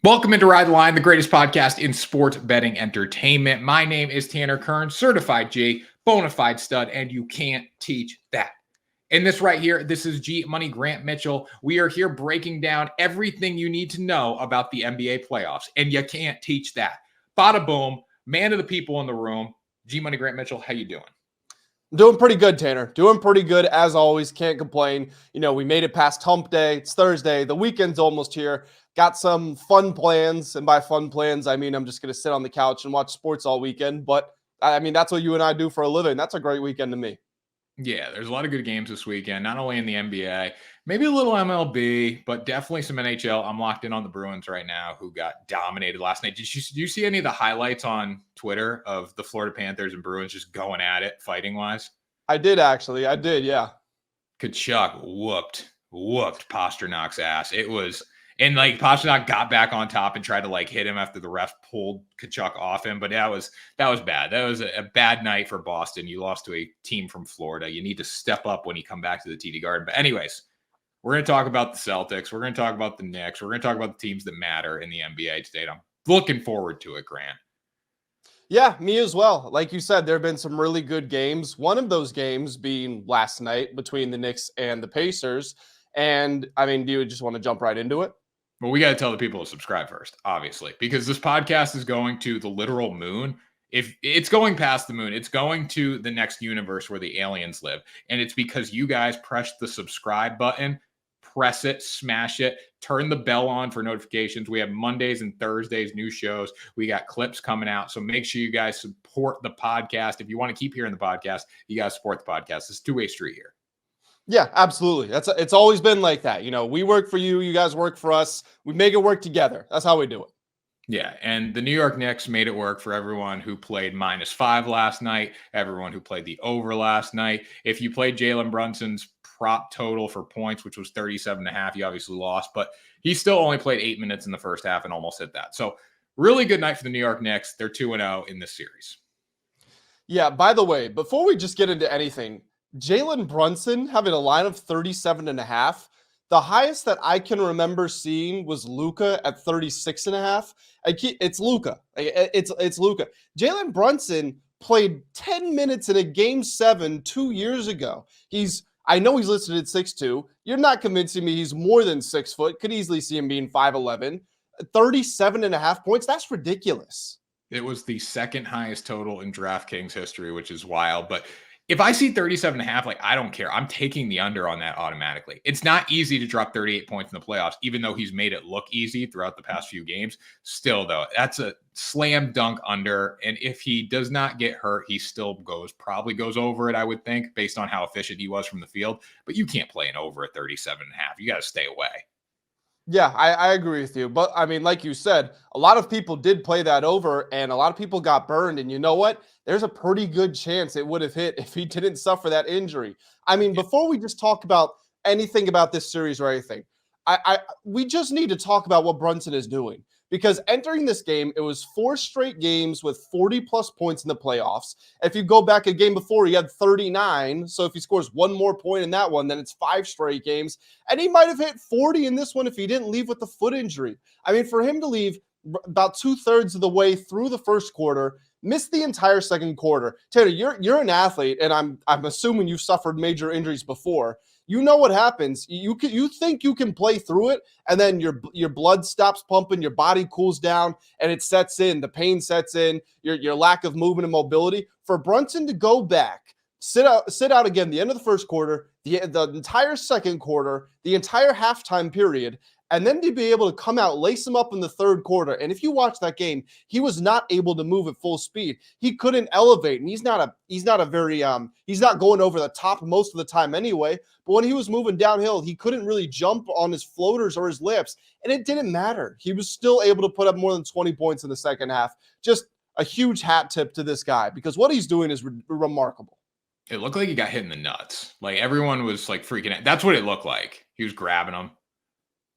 Welcome into Ride the Line, the greatest podcast in sports betting entertainment. My name is Tanner Kern, certified G, bona fide stud, and you can't teach that. And this right here, this is G Money Grant Mitchell. We are here breaking down everything you need to know about the NBA playoffs, and you can't teach that. Bada boom, man of the people in the room. G Money Grant Mitchell, how you doing? Doing pretty good, Tanner. Doing pretty good as always. Can't complain. You know, we made it past hump day. It's Thursday. The weekend's almost here. Got some fun plans. And by fun plans, I mean, I'm just going to sit on the couch and watch sports all weekend. But I mean, that's what you and I do for a living. That's a great weekend to me. Yeah, there's a lot of good games this weekend, not only in the NBA, maybe a little MLB, but definitely some NHL. I'm locked in on the Bruins right now, who got dominated last night. Did you see any of the highlights on Twitter of the Florida Panthers and Bruins just going at it fighting-wise? I did, actually. I did, yeah. Kachuk whooped Pasternak's ass. It was... And like Pasternak got back on top and tried to like hit him after the ref pulled Kachuk off him. But that was bad. That was a bad night for Boston. You lost to a team from Florida. You need to step up when you come back to the TD Garden. But anyways, we're going to talk about the Celtics. We're going to talk about the Knicks. We're going to talk about the teams that matter in the NBA today. And I'm looking forward to it, Grant. Yeah, me as well. Like you said, there have been some really good games. One of those games being last night between the Knicks and the Pacers. And I mean, do you just want to jump right into it? Well, we got to tell the people to subscribe first, obviously, because this podcast is going to the literal moon. If it's going past the moon, it's going to the next universe where the aliens live. And it's because you guys pressed the subscribe button, press it, smash it, turn the bell on for notifications. We have Mondays and Thursdays, new shows. We got clips coming out. So make sure you guys support the podcast. If you want to keep hearing the podcast, you guys support the podcast. It's a two-way street here. Yeah, absolutely. It's always been like that. You know, we work for you, you guys work for us. We make it work together. That's how we do it. Yeah, and the New York Knicks made it work for everyone who played -5 last night, everyone who played the over last night. If you played Jalen Brunson's prop total for points, which was 37.5, you obviously lost, but he still only played 8 minutes in the first half and almost hit that. So really good night for the New York Knicks. They're 2-0 in this series. Yeah, by the way, before we just get into anything, Jalen Brunson having a line of 37.5. The highest that I can remember seeing was Luka at 36.5. It's Luka. It's Luka. Jalen Brunson played 10 minutes in a game 7 2 years ago. I know he's listed at 6'2". You're not convincing me he's more than 6 foot. Could easily see him being 5'11". 37.5 points. That's ridiculous. It was the second highest total in DraftKings history, which is wild. But if I see 37.5, like, I don't care. I'm taking the under on that automatically. It's not easy to drop 38 points in the playoffs, even though he's made it look easy throughout the past few games. Still, though, that's a slam dunk under. And if he does not get hurt, he still probably goes over it, I would think, based on how efficient he was from the field. But you can't play an over at 37.5. You got to stay away. Yeah, I agree with you. But, I mean, like you said, a lot of people did play that over, and a lot of people got burned. And you know what? There's a pretty good chance it would have hit if he didn't suffer that injury. I mean, before we just talk about anything about this series or anything, we just need to talk about what Brunson is doing. Because entering this game, it was 4 straight games with 40-plus points in the playoffs. If you go back a game before, he had 39. So if he scores one more point in that one, then it's 5 straight games. And he might have hit 40 in this one if he didn't leave with the foot injury. I mean, for him to leave about 2/3 of the way through the first quarter, missed the entire second quarter. Tanner, you're an athlete, and I'm assuming you've suffered major injuries before. You know what happens. You think you can play through it, and then your blood stops pumping, your body cools down, and it sets in. The pain sets in, your lack of movement and mobility. For Brunson to go back, sit out again, the end of the first quarter, the entire second quarter, the entire halftime period, and then to be able to come out, lace him up in the third quarter. And if you watch that game, he was not able to move at full speed. He couldn't elevate, and he's not going over the top most of the time anyway. But when he was moving downhill, he couldn't really jump on his floaters or his lips, and it didn't matter. He was still able to put up more than 20 points in the second half. Just a huge hat tip to this guy, because what he's doing is remarkable. It looked like he got hit in the nuts. Like, everyone was like freaking out. That's what it looked like. He was grabbing him.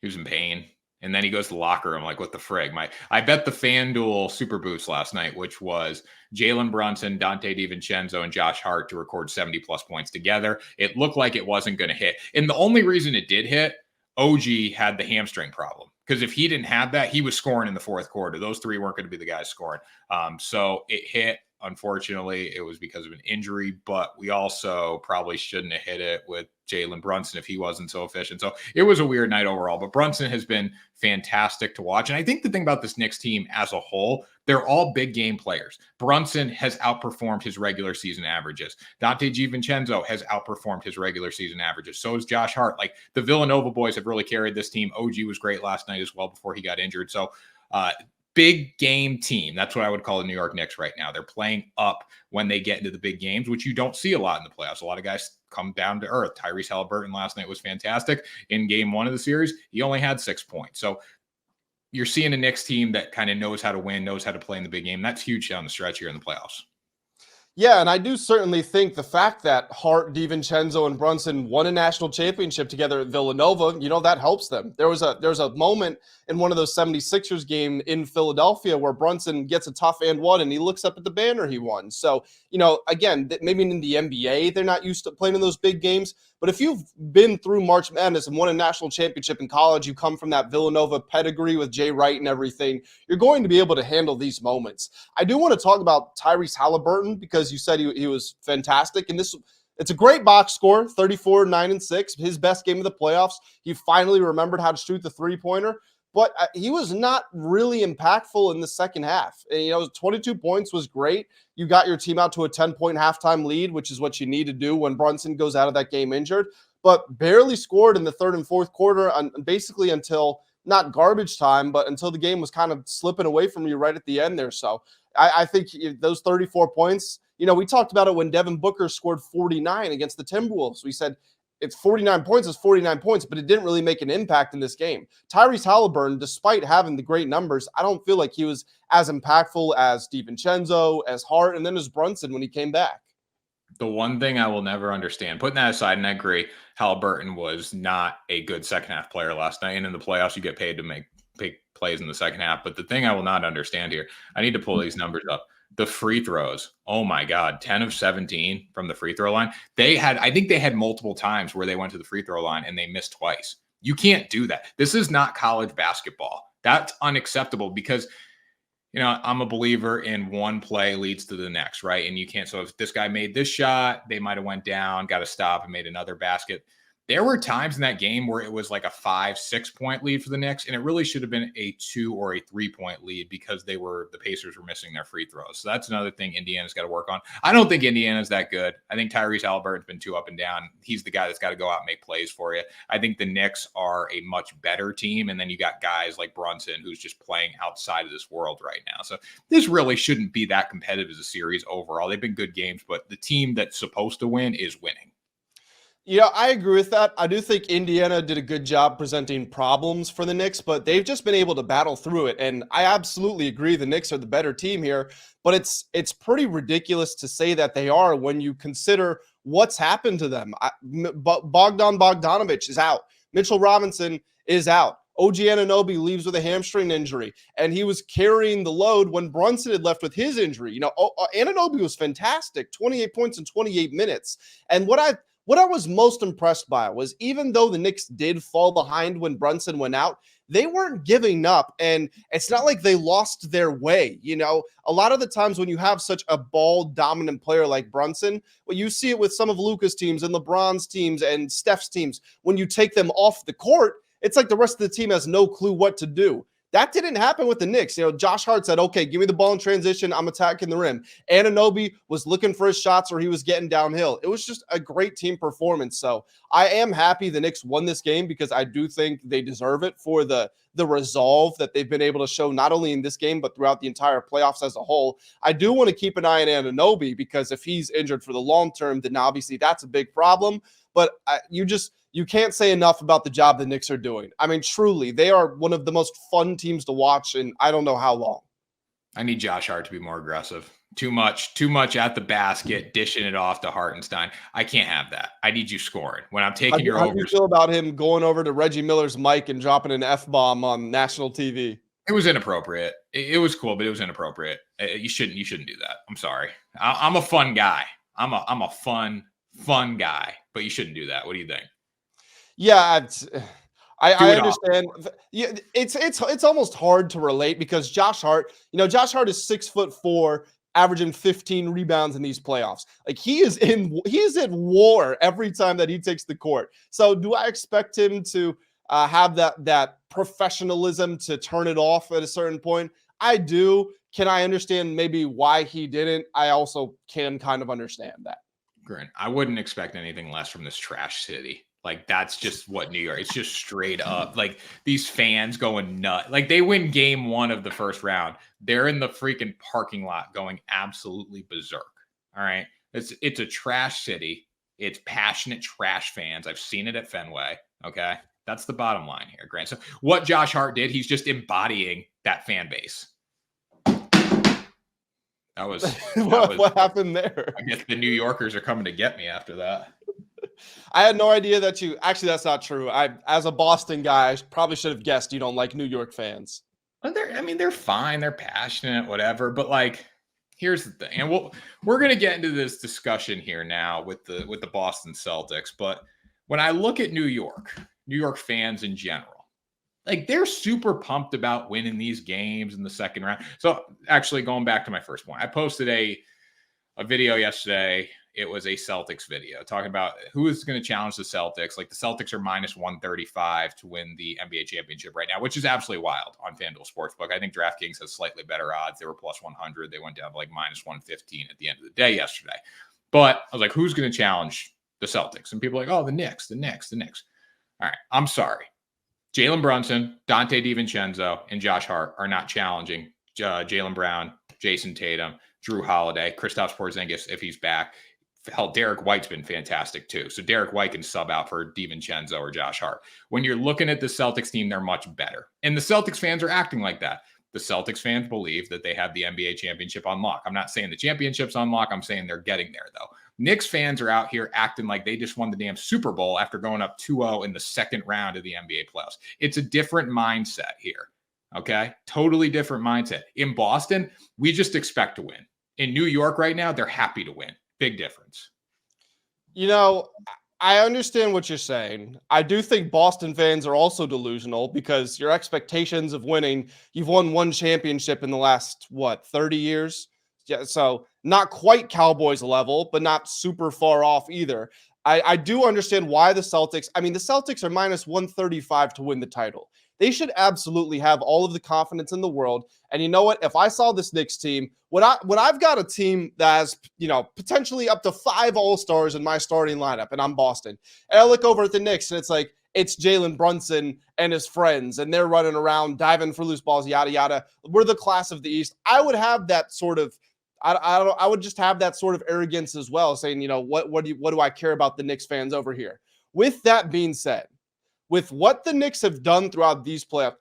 He was in pain. And then he goes to the locker room like, what the frig? I bet the FanDuel Super Boost last night, which was Jalen Brunson, Dante DiVincenzo, and Josh Hart to record 70-plus points together. It looked like it wasn't going to hit. And the only reason it did hit, OG had the hamstring problem. Because if he didn't have that, he was scoring in the fourth quarter. Those three weren't going to be the guys scoring. So it hit. Unfortunately, it was because of an injury, but we also probably shouldn't have hit it with Jalen Brunson if he wasn't so efficient. So it was a weird night overall, but Brunson has been fantastic to watch. And I think the thing about this Knicks team as a whole, they're all big game players. Brunson has outperformed his regular season averages. Dante DiVincenzo has outperformed his regular season averages. So is Josh Hart. Like, the Villanova boys have really carried this team. OG was great last night as well before he got injured. So, big game team. That's what I would call the New York Knicks right now. They're playing up when they get into the big games, which you don't see a lot in the playoffs. A lot of guys come down to earth. Tyrese Haliburton last night was fantastic. In game one of the series, he only had 6 points. So you're seeing a Knicks team that kind of knows how to win, knows how to play in the big game. That's huge down the stretch here in the playoffs. Yeah, and I do certainly think the fact that Hart, DiVincenzo, and Brunson won a national championship together at Villanova, that helps them. There's a moment in one of those 76ers game in Philadelphia where Brunson gets a tough and one, and he looks up at the banner he won. So, again, maybe in the NBA, they're not used to playing in those big games. But if you've been through March Madness and won a national championship in college, you come from that Villanova pedigree with Jay Wright and everything, you're going to be able to handle these moments. I do want to talk about Tyrese Haliburton because you said he was fantastic. And it's a great box score, 34, 9, and 6, his best game of the playoffs. He finally remembered how to shoot the three-pointer. But he was not really impactful in the second half. And, 22 points was great. You got your team out to a 10-point halftime lead, which is what you need to do when Brunson goes out of that game injured. But barely scored in the third and fourth quarter, basically until not garbage time, but until the game was kind of slipping away from you right at the end there. So I think those 34 points, we talked about it when Devin Booker scored 49 against the Timberwolves. We said, it's 49 points, it's 49 points, but it didn't really make an impact in this game. Tyrese Haliburton, despite having the great numbers, I don't feel like he was as impactful as DiVincenzo, as Hart, and then as Brunson when he came back. The one thing I will never understand, putting that aside, and I agree, Haliburton was not a good second half player last night. And in the playoffs, you get paid to make big plays in the second half. But the thing I will not understand here, I need to pull these numbers up. The free throws, oh my God, 10 of 17 from the free throw line. I think they had multiple times where they went to the free throw line and they missed twice. You can't do that. This is not college basketball. That's unacceptable because, I'm a believer in one play leads to the next, right? And you can't, so if this guy made this shot, they might have went down, got to stop and made another basket. There were times in that game where it was like a 5-6 point lead for the Knicks, and it really should have been a 2 or a 3 point lead because the Pacers were missing their free throws. So that's another thing Indiana's got to work on. I don't think Indiana's that good. I think Tyrese Haliburton's been too up and down. He's the guy that's got to go out and make plays for you. I think the Knicks are a much better team, and then you got guys like Brunson who's just playing outside of this world right now. So this really shouldn't be that competitive as a series overall. They've been good games, but the team that's supposed to win is winning. I agree with that. I do think Indiana did a good job presenting problems for the Knicks, but they've just been able to battle through it. And I absolutely agree the Knicks are the better team here, but it's pretty ridiculous to say that they are when you consider what's happened to them. Bogdan Bogdanovic is out. Mitchell Robinson is out. OG Anunoby leaves with a hamstring injury, and he was carrying the load when Brunson had left with his injury. Anunoby was fantastic, 28 points in 28 minutes. And what I was most impressed by was even though the Knicks did fall behind when Brunson went out, they weren't giving up. And it's not like they lost their way. A lot of the times when you have such a ball dominant player like Brunson, well, you see it with some of Luka's teams and LeBron's teams and Steph's teams. When you take them off the court, it's like the rest of the team has no clue what to do. That didn't happen with the Knicks. Josh Hart said, okay, give me the ball in transition. I'm attacking the rim. Anunoby was looking for his shots or he was getting downhill. It was just a great team performance. So I am happy the Knicks won this game because I do think they deserve it for the resolve that they've been able to show not only in this game, but throughout the entire playoffs as a whole. I do want to keep an eye on Anunoby because if he's injured for the long term, then obviously that's a big problem. But you can't say enough about the job the Knicks are doing. I mean, truly, they are one of the most fun teams to watch in I don't know how long. I need Josh Hart to be more aggressive. Too much at the basket, dishing it off to Hartenstein. I can't have that. I need you scoring. When I'm taking your overs. How do you feel about him going over to Reggie Miller's mic and dropping an F-bomb on national TV? It was inappropriate. It was cool, but it was inappropriate. You shouldn't do that. I'm sorry. I'm a fun guy. I'm a fun guy, but you shouldn't do that. What do you think? Yeah, I understand. Yeah, it's almost hard to relate because Josh Hart is 6'4", averaging 15 rebounds in these playoffs. Like he is in war every time that he takes the court. So do I expect him to have that professionalism to turn it off at a certain point? I do. Can I understand maybe why he didn't? I also can kind of understand that. Grant, I wouldn't expect anything less from this trash city. Like that's just what New York. It's just straight up. Like these fans going nuts. Like they win game 1 of the first round. They're in the freaking parking lot going absolutely berserk. All right. It's a trash city. It's passionate trash fans. I've seen it at Fenway. Okay. That's the bottom line here, Grant. So what Josh Hart did, he's just embodying that fan base. That was what happened there? I guess the New Yorkers are coming to get me after that. I had no idea that you actually. That's not true. As a Boston guy, I probably should have guessed you don't like New York fans. They're fine. They're passionate, whatever. But like, here's the thing, and we're gonna get into this discussion here now with the Boston Celtics. But when I look at New York fans in general, like they're super pumped about winning these games in the second round. So actually going back to my first point, I posted a video yesterday. It was a Celtics video talking about who is going to challenge the Celtics. Like the Celtics are minus 135 to win the NBA championship right now, which is absolutely wild on FanDuel Sportsbook. I think DraftKings has slightly better odds. They were plus 100. They went down to like minus 115 at the end of the day yesterday. But I was like, who's going to challenge the Celtics? And people are like, oh, the Knicks. All right. I'm sorry. Jalen Brunson, Dante DiVincenzo, and Josh Hart are not challenging Jaylen Brown, Jason Tatum, Drew Holiday, Kristaps Porzingis if he's back. Hell, Derek White's been fantastic too. So Derek White can sub out for DiVincenzo or Josh Hart. When you're looking at the Celtics team, they're much better. And the Celtics fans are acting like that. The Celtics fans believe that they have the NBA championship on lock. I'm not saying the championship's on lock. I'm saying they're getting there, though. Knicks fans are out here acting like they just won the damn Super Bowl after going up 2-0 in the second round of the NBA playoffs. It's a different mindset here, okay? Totally different mindset. In Boston, we just expect to win. In New York right now, they're happy to win. Big difference. You know, I understand what you're saying. I do think Boston fans are also delusional because your expectations of winning, you've won one championship in the last, 30 years? Yeah, so not quite Cowboys level, but not super far off either. I do understand why the Celtics are minus 135 to win the title. They should absolutely have all of the confidence in the world. And you know what? If I saw this Knicks team, when I've got a team that has, potentially up to 5 All-Stars in my starting lineup, and I'm Boston, and I look over at the Knicks, and it's like, it's Jalen Brunson and his friends, and they're running around, diving for loose balls, yada, yada. We're the class of the East. I would have that sort of, I would just have that sort of arrogance as well, saying, what do I care about the Knicks fans over here? With that being said, with what the Knicks have done throughout these playoffs,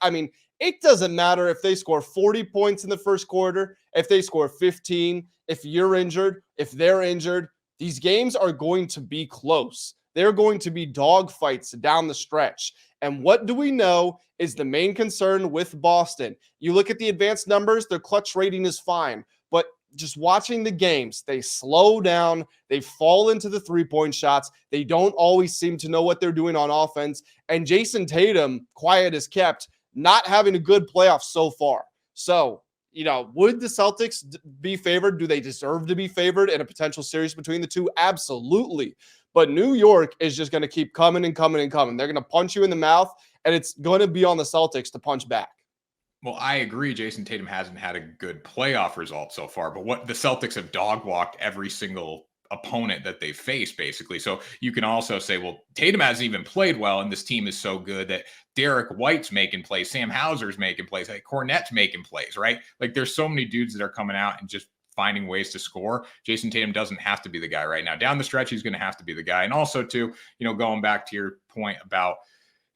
it doesn't matter if they score 40 points in the first quarter, if they score 15, if you're injured, if they're injured, these games are going to be close. They're going to be dog fights down the stretch. And what do we know is the main concern with Boston? You look at the advanced numbers, their clutch rating is fine. But just watching the games, they slow down, they fall into the three-point shots, they don't always seem to know what they're doing on offense, and Jason Tatum, quiet as kept, not having a good playoff so far. So, would the Celtics be favored? Do they deserve to be favored in a potential series between the two? Absolutely. But New York is just going to keep coming and coming and coming. They're going to punch you in the mouth, and it's going to be on the Celtics to punch back. Well, I agree. Jason Tatum hasn't had a good playoff result so far, but what the Celtics have dog walked every single opponent that they've faced, basically. So you can also say, well, Tatum hasn't even played well, and this team is so good that Derek White's making plays, Sam Hauser's making plays, like Cornette's making plays, right? Like there's so many dudes that are coming out and just finding ways to score. Jason Tatum doesn't have to be the guy right now. Down the stretch, he's going to have to be the guy. And also, too, going back to your point about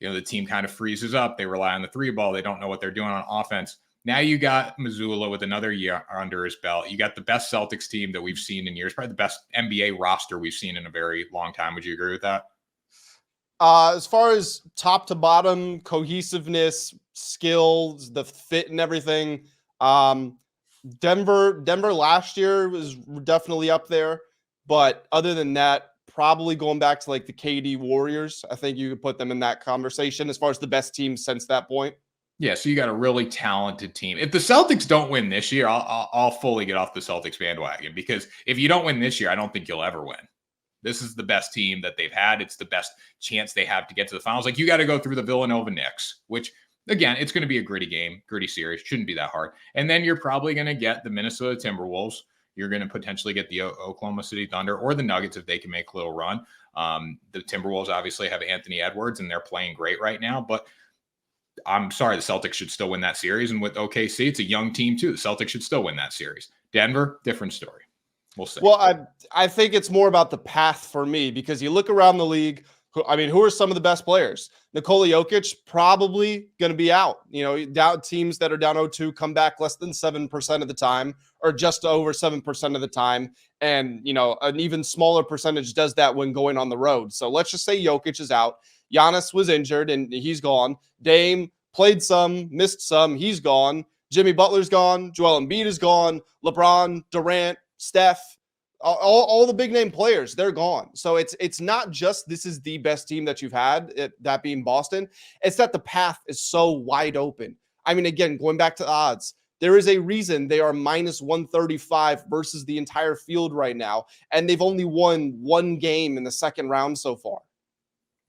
the team kind of freezes up. They rely on the three ball. They don't know what they're doing on offense. Now you got Mazzulla with another year under his belt. You got the best Celtics team that we've seen in years, probably the best NBA roster we've seen in a very long time. Would you agree with that? As far as top to bottom, cohesiveness, skills, the fit and everything, Denver last year was definitely up there. But other than that, probably going back to like the KD Warriors. I think you could put them in that conversation as far as the best team since that point. Yeah, so you got a really talented team. If the Celtics don't win this year, I'll fully get off the Celtics bandwagon, because if you don't win this year, I don't think you'll ever win. This is the best team that they've had. It's the best chance they have to get to the finals. Like, you got to go through the Villanova Knicks, which, again, it's going to be a gritty game, gritty series. Shouldn't be that hard. And then you're probably going to get the Minnesota Timberwolves. You're going to potentially get the Oklahoma City Thunder or the Nuggets if they can make a little run. The Timberwolves obviously have Anthony Edwards, and they're playing great right now. But I'm sorry, the Celtics should still win that series. And with OKC, it's a young team too. The Celtics should still win that series. Denver, different story. We'll see. Well, I think it's more about the path for me, because you look around the league. Who are some of the best players? Nikola Jokic probably going to be out. Teams that are down 0-2 come back less than 7% of the time, or just over 7% of the time. And, an even smaller percentage does that when going on the road. So let's just say Jokic is out. Giannis was injured and he's gone. Dame played some, missed some, he's gone. Jimmy Butler's gone. Joel Embiid is gone. LeBron, Durant, Steph, all the big name players, they're gone. So it's not just this is the best team that you've had, that being Boston. It's that the path is so wide open. Again, going back to the odds, there is a reason they are minus 135 versus the entire field right now. And they've only won one game in the second round so far.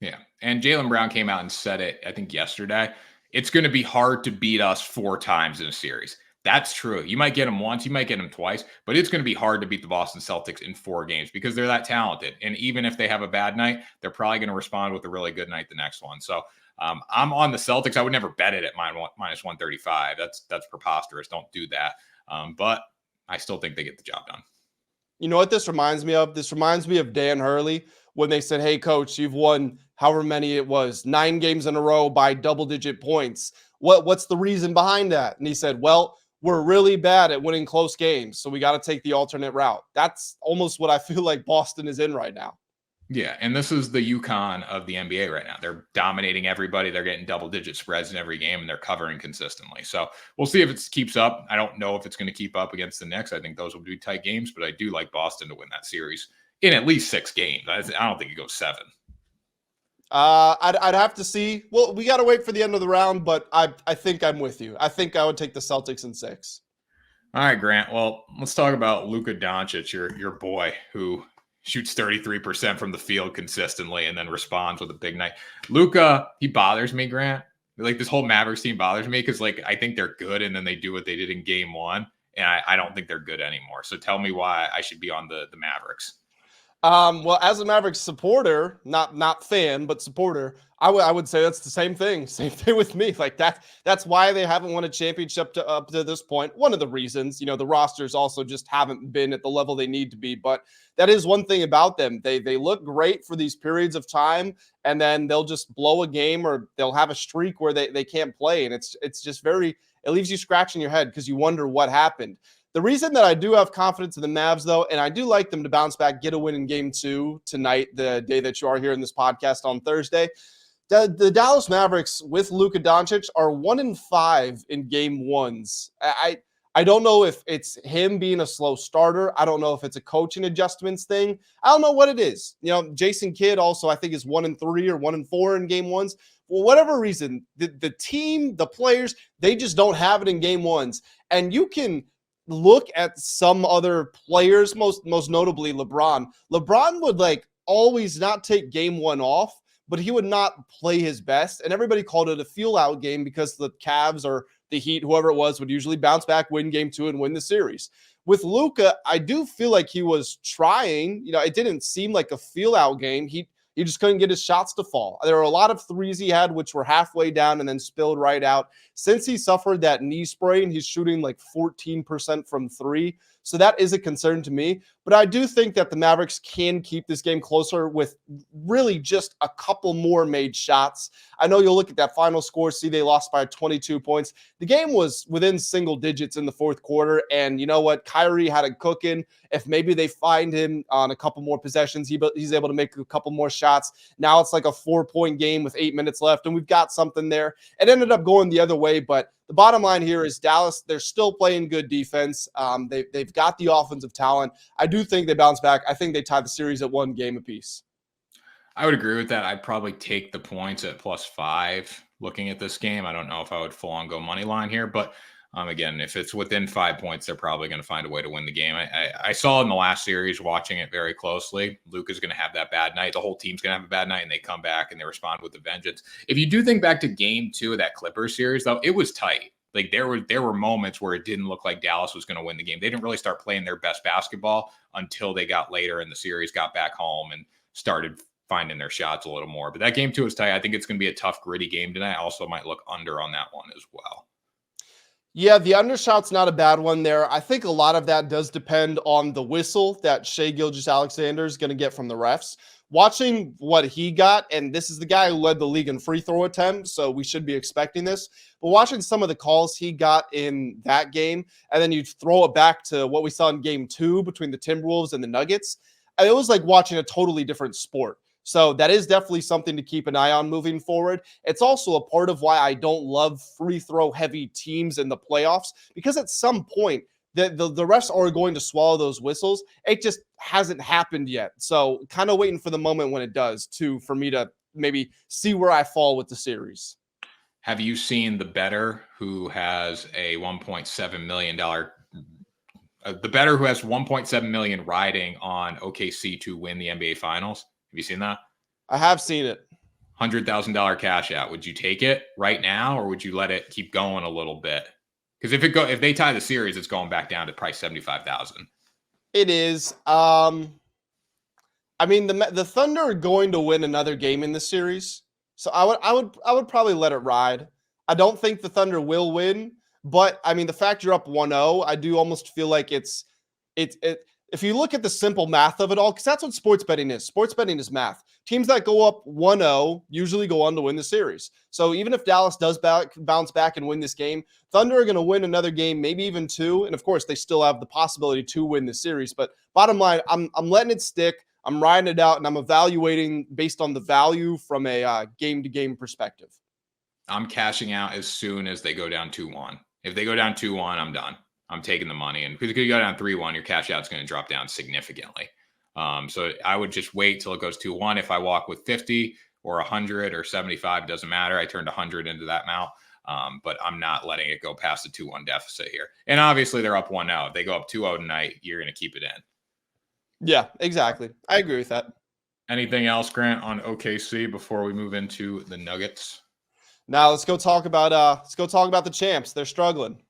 Yeah. And Jalen Brown came out and said it, I think yesterday, it's going to be hard to beat us 4 times in a series. That's true. You might get them once, you might get them twice, but it's going to be hard to beat the Boston Celtics in 4 games because they're that talented. And even if they have a bad night, they're probably going to respond with a really good night the next one. So I'm on the Celtics. I would never bet it at minus 135. That's preposterous. Don't do that. But I still think they get the job done. You know what this reminds me of? This reminds me of Dan Hurley when they said, hey, coach, you've won however many it was, 9 games in a row by double-digit points. What's the reason behind that? And he said, well, we're really bad at winning close games, so we got to take the alternate route. That's almost what I feel like Boston is in right now. Yeah, and this is the UConn of the NBA right now. They're dominating everybody. They're getting double-digit spreads in every game, and they're covering consistently. So we'll see if it keeps up. I don't know if it's going to keep up against the Knicks. I think those will be tight games, but I do like Boston to win that series in at least 6 games. I don't think it goes 7. I'd have to see. Well, we got to wait for the end of the round, but I think I'm with you. I think I would take the Celtics in 6. All right, Grant. Well, let's talk about Luka Doncic, your boy, who shoots 33% from the field consistently and then responds with a big night. Luka, he bothers me, Grant. Like, this whole Mavericks team bothers me because, like, I think they're good, and then they do what they did in game 1, and I don't think they're good anymore. So tell me why I should be on the Mavericks. Well, as a Mavericks supporter, not fan, but supporter, I would say that's the same thing. Same thing with me. Like that's why they haven't won a championship up to this point. One of the reasons, the rosters also just haven't been at the level they need to be. But that is one thing about them. They look great for these periods of time, and then they'll just blow a game, or they'll have a streak where they can't play. And it's just it leaves you scratching your head because you wonder what happened. The reason that I do have confidence in the Mavs, though, and I do like them to bounce back, get a win in game 2 tonight, the day that you are here in this podcast on Thursday. The Dallas Mavericks with Luka Doncic are 1-5 in game 1s. I don't know if it's him being a slow starter. I don't know if it's a coaching adjustments thing. I don't know what it is. Jason Kidd also, I think, is 1-3 or 1-4 in game 1s. For whatever reason, the team, the players, they just don't have it in game 1s. And you can look at some other players, most notably LeBron. LeBron would always not take game 1 off, but he would not play his best. And everybody called it a feel out game because the Cavs or the Heat, whoever it was, would usually bounce back, win game 2 and win the series. With Luka, I do feel like he was trying. It didn't seem like a feel out game. He just couldn't get his shots to fall. There were a lot of threes he had, which were halfway down and then spilled right out. Since he suffered that knee sprain, he's shooting 14% from 3. So that is a concern to me. But I do think that the Mavericks can keep this game closer with really just a couple more made shots. I know you'll look at that final score, see they lost by 22 points. The game was within single digits in the fourth quarter. And you know what? Kyrie had it cooking. If maybe they find him on a couple more possessions, he's able to make a couple more shots. Now it's like a 4-point game with 8 minutes left, and we've got something there. It ended up going the other way, but the bottom line here is Dallas, they're still playing good defense. They've got the offensive talent. I do think they bounce back. I think they tie the series at 1 game apiece. I would agree with that. I'd probably take the points at +5 looking at this game. I don't know if I would full on go money line here, but again, if it's within 5 points, they're probably going to find a way to win the game. I saw in the last series, watching it very closely, Luka's going to have that bad night. The whole team's going to have a bad night, and they come back and they respond with a vengeance. If you do think back to game 2 of that Clippers series, though, it was tight. Like there were moments where it didn't look like Dallas was going to win the game. They didn't really start playing their best basketball until they got later in the series, got back home, and started finding their shots a little more. But that game 2 is tight. I think it's going to be a tough, gritty game tonight. I also might look under on that one as well. Yeah, the undershot's not a bad one there. I think a lot of that does depend on the whistle that Shai Gilgeous-Alexander is going to get from the refs. Watching what he got, and this is the guy who led the league in free throw attempts, so we should be expecting this. But watching some of the calls he got in that game, and then you throw it back to what we saw in game 2 between the Timberwolves and the Nuggets, it was like watching a totally different sport. So that is definitely something to keep an eye on moving forward. It's also a part of why I don't love free throw heavy teams in the playoffs, because at some point the refs are going to swallow those whistles. It just hasn't happened yet. So kind of waiting for the moment when it does for me to maybe see where I fall with the series. Have you seen the Bettor who has a $1.7 million the Bettor who has $1.7 million riding on OKC to win the NBA Finals? Have you seen that? I have seen it. $100,000 cash out. Would you take it right now, or would you let it keep going a little bit? Because if they tie the series, it's going back down to probably 75,000. It is. I mean, the Thunder are going to win another game in the series, so I would probably let it ride. I don't think the Thunder will win, but I mean, the fact you're up 1-0, I do almost feel like it's. If you look at the simple math of it all, because that's what sports betting is. Sports betting is math. Teams that go up 1-0 usually go on to win the series. So even if Dallas does bounce back and win this game, Thunder are going to win another game, maybe even 2. And of course, they still have the possibility to win the series. But bottom line, I'm letting it stick. I'm riding it out, and I'm evaluating based on the value from a game-to-game perspective. I'm cashing out as soon as they go down 2-1. If they go down 2-1, I'm done. I'm taking the money. And because you go down 3-1, your cash out's going to drop down significantly. So I would just wait till it goes 2-1. If I walk with 50 or 100 or 75, doesn't matter. I turned 100 into that amount. But I'm not letting it go past the 2-1 deficit here. And obviously they're up 1-0. If they go up 2-0 tonight, you're going to keep it in. Yeah, exactly. I agree with that. Anything else, Grant, on OKC before we move into the Nuggets? Now let's go talk about the champs. They're struggling.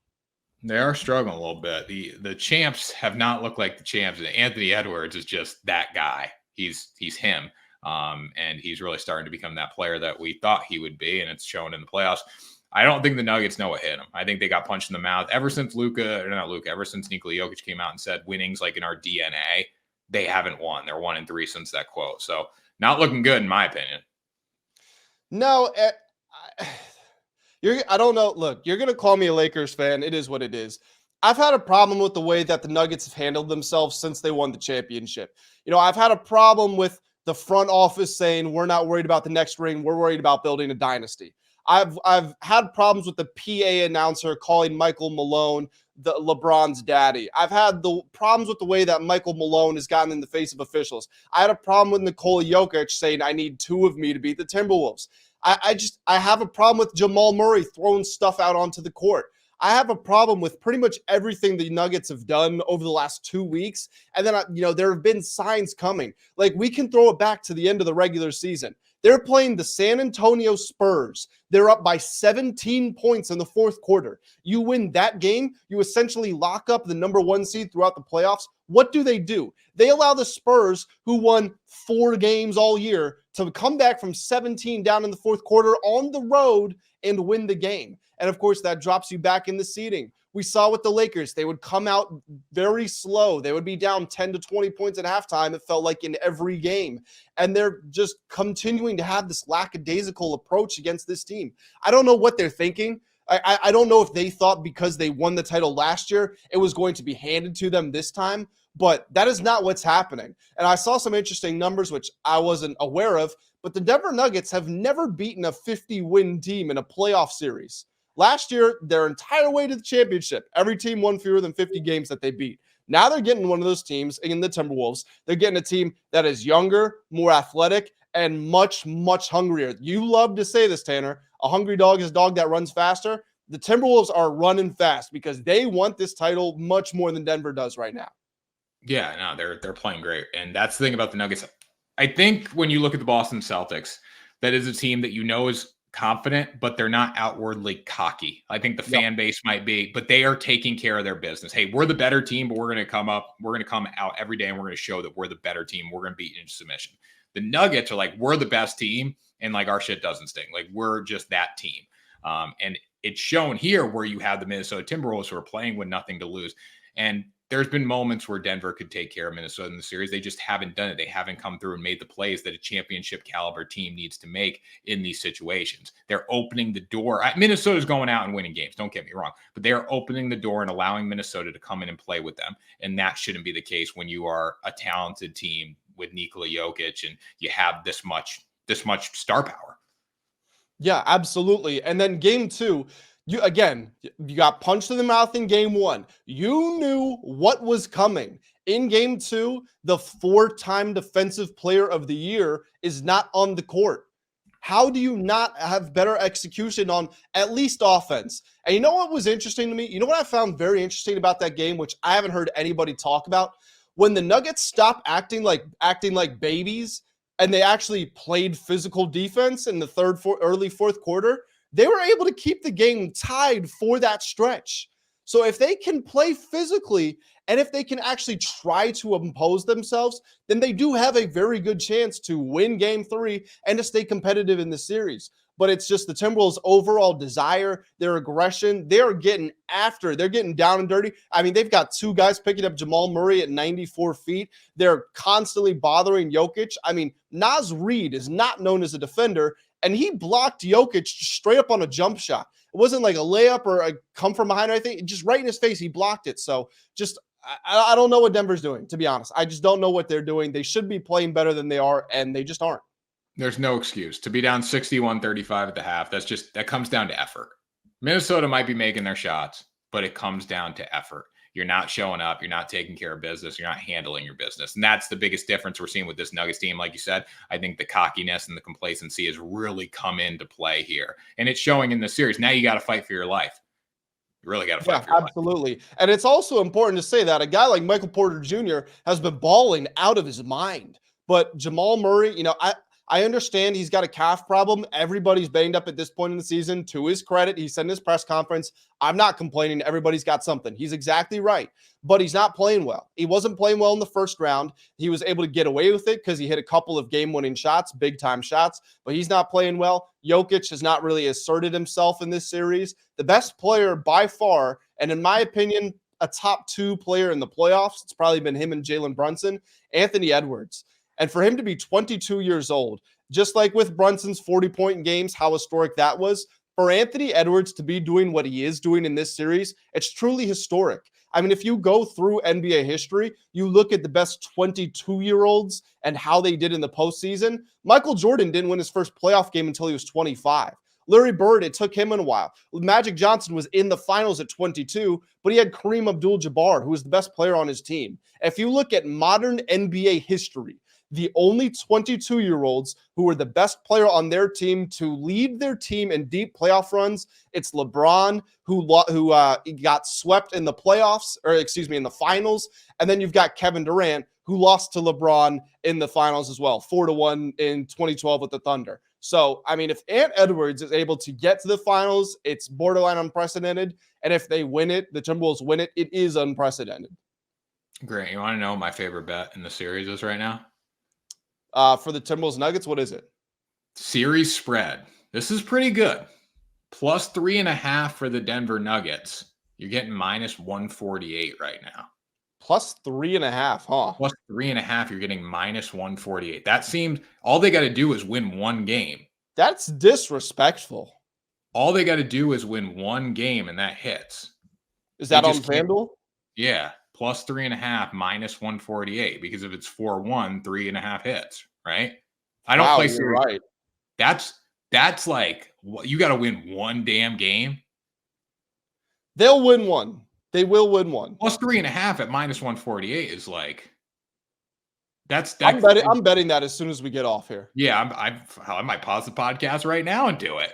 They are struggling a little bit. The champs have not looked like the champs. Anthony Edwards is just that guy. He's him. And he's really starting to become that player that we thought he would be, and it's shown in the playoffs. I don't think the Nuggets know what hit them. I think they got punched in the mouth ever since ever since Nikola Jokic came out and said winning's like in our DNA. They haven't won. They're 1-3 since that quote. So not looking good in my opinion. No, I don't know. Look, you're going to call me a Lakers fan. It is what it is. I've had a problem with the way that the Nuggets have handled themselves since they won the championship. I've had a problem with the front office saying we're not worried about the next ring. We're worried about building a dynasty. I've had problems with the PA announcer calling Michael Malone the LeBron's daddy. I've had the problems with the way that Michael Malone has gotten in the face of officials. I had a problem with Nikola Jokic saying I need 2 of me to beat the Timberwolves. I have a problem with Jamal Murray throwing stuff out onto the court. I have a problem with pretty much everything the Nuggets have done over the last 2 weeks. And then, there have been signs coming. Like, we can throw it back to the end of the regular season. They're playing the San Antonio Spurs. They're up by 17 points in the 4th quarter. You win that game, you essentially lock up the number 1 seed throughout the playoffs. What do? They allow the Spurs, who won 4 games all year, to come back from 17 down in the 4th quarter on the road and win the game. And of course, that drops you back in the seeding. We saw with the Lakers, they would come out very slow. They would be down 10 to 20 points at halftime, it felt like, in every game. And they're just continuing to have this lackadaisical approach against this team. I don't know what they're thinking. I don't know if they thought because they won the title last year, it was going to be handed to them this time, but that is not what's happening. And I saw some interesting numbers, which I wasn't aware of, but the Denver Nuggets have never beaten a 50-win team in a playoff series. Last year, their entire way to the championship, every team won fewer than 50 games that they beat. Now they're getting one of those teams in the Timberwolves. They're getting a team that is younger, more athletic, and much, much hungrier. You love to say this, Tanner. A hungry dog is a dog that runs faster. The Timberwolves are running fast because they want this title much more than Denver does right now. Yeah, no, they're playing great. And that's the thing about the Nuggets. I think when you look at the Boston Celtics, that is a team that is confident, but they're not outwardly cocky. I think the fan base might be, but they are taking care of their business. Hey, we're the better team, but we're going to come out every day and we're going to show that we're the better team. We're going to beat in submission. The Nuggets are like, we're the best team, and like our shit doesn't stink. Like we're just that team. And it's shown here where you have the Minnesota Timberwolves who are playing with nothing to lose. And there's been moments where Denver could take care of Minnesota in the series. They just haven't done it. They haven't come through and made the plays that a championship caliber team needs to make in these situations. They're opening the door. Minnesota's going out and winning games. Don't get me wrong, but they are opening the door and allowing Minnesota to come in and play with them. And that shouldn't be the case when you are a talented team with Nikola Jokic and you have this much star power. Yeah, absolutely. And then game 2, you got punched in the mouth in game 1. You knew what was coming. In game 2, the 4-time defensive player of the year is not on the court. How do you not have better execution on at least offense? And you know what was interesting to me? You know what I found very interesting about that game, which I haven't heard anybody talk about? When the Nuggets stopped acting like babies and they actually played physical defense in the early fourth quarter, they were able to keep the game tied for that stretch. So if they can play physically and if they can actually try to impose themselves, then they do have a very good chance to win game 3 and to stay competitive in the series. But it's just the Timberwolves' overall desire, their aggression. They're getting after. They're getting down and dirty. I mean, they've got 2 guys picking up Jamal Murray at 94 feet. They're constantly bothering Jokic. I mean, Naz Reid is not known as a defender, and he blocked Jokic straight up on a jump shot. It wasn't like a layup or a come from behind or anything. Just right in his face, he blocked it. So just I don't know what Denver's doing, to be honest. I just don't know what they're doing. They should be playing better than they are, and they just aren't. There's no excuse to be down 61-35 at the half. That comes down to effort. Minnesota might be making their shots, but it comes down to effort. You're not showing up. You're not taking care of business. You're not handling your business. And that's the biggest difference we're seeing with this Nuggets team. Like you said, I think the cockiness and the complacency has really come into play here. And it's showing in the series. Now you got to fight for your life. You really got to fight for your life. Absolutely. And it's also important to say that a guy like Michael Porter Jr. has been balling out of his mind. But Jamal Murray, I understand he's got a calf problem. Everybody's banged up at this point in the season. To his credit, he said in his press conference, I'm not complaining. Everybody's got something. He's exactly right. But he's not playing well. He wasn't playing well in the first round. He was able to get away with it because he hit a couple of game-winning shots, big-time shots, but he's not playing well. Jokic has not really asserted himself in this series. The best player by far, and in my opinion, a top 2 player in the playoffs, it's probably been him and Jalen Brunson, Anthony Edwards. And for him to be 22 years old, just like with Brunson's 40-point games, how historic that was, for Anthony Edwards to be doing what he is doing in this series, it's truly historic. I mean, if you go through NBA history, you look at the best 22-year-olds and how they did in the postseason. Michael Jordan didn't win his first playoff game until he was 25. Larry Bird, it took him a while. Magic Johnson was in the finals at 22, but he had Kareem Abdul-Jabbar, who was the best player on his team. If you look at modern NBA history, the only 22-year-olds who were the best player on their team to lead their team in deep playoff runs, it's LeBron, who got swept in the playoffs, in the finals. And then you've got Kevin Durant, who lost to LeBron in the finals as well, 4-1 in 2012 with the Thunder. So, I mean, if Ant Edwards is able to get to the finals, it's borderline unprecedented. And if they win it, the Timberwolves win it, it is unprecedented. Great. You want to know what my favorite bet in the series is right now? For the Timberwolves Nuggets, what is it? Series spread. This is pretty good. Plus 3.5 for the Denver Nuggets. You're getting minus 148 right now. Plus 3.5, huh? Plus 3.5, you're getting minus 148. That seems all they got to do is win one game. That's disrespectful. All they got to do is win one game, and that hits. Is that on FanDuel? Yeah. Plus 3.5, minus 148. Because if it's 4-1, 3.5 hits, right? I don't play series. Right. That's like you got to win one damn game. They'll win one. They will win one. Plus 3.5 at -148 is like that. I'm betting that as soon as we get off here. Yeah, I might pause the podcast right now and do it.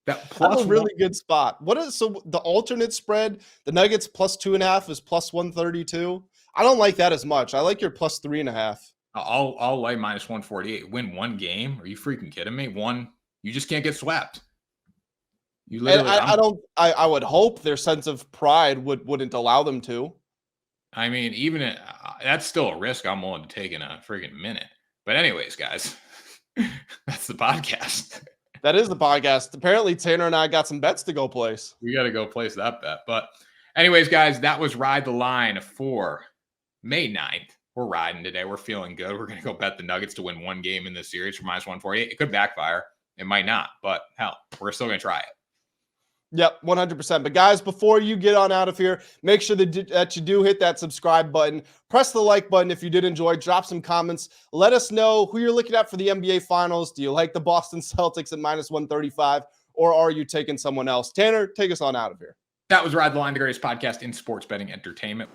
That That's a really good spot. So the alternate spread? The Nuggets plus 2.5 is plus 132. I don't like that as much. I like your plus 3.5. I'll lay -148. Win one game? Are you freaking kidding me? You just can't get swept. You literally. I would hope their sense of pride wouldn't allow them to. I mean, even that's still a risk I'm willing to take in a freaking minute. But anyways, guys, that's the podcast. That is the podcast. Apparently, Tanner and I got some bets to go place. We got to go place that bet. But anyways, guys, that was Ride the Line for May 9th. We're riding today. We're feeling good. We're going to go bet the Nuggets to win one game in this series for -148. It could backfire. It might not. But hell, we're still going to try it. Yep, 100%. But guys, before you get on out of here, make sure that you do hit that subscribe button. Press the like button if you did enjoy. Drop some comments. Let us know who you're looking at for the NBA Finals. Do you like the Boston Celtics at -135, or are you taking someone else? Tanner, take us on out of here. That was Ride the Line, the greatest podcast in sports betting entertainment.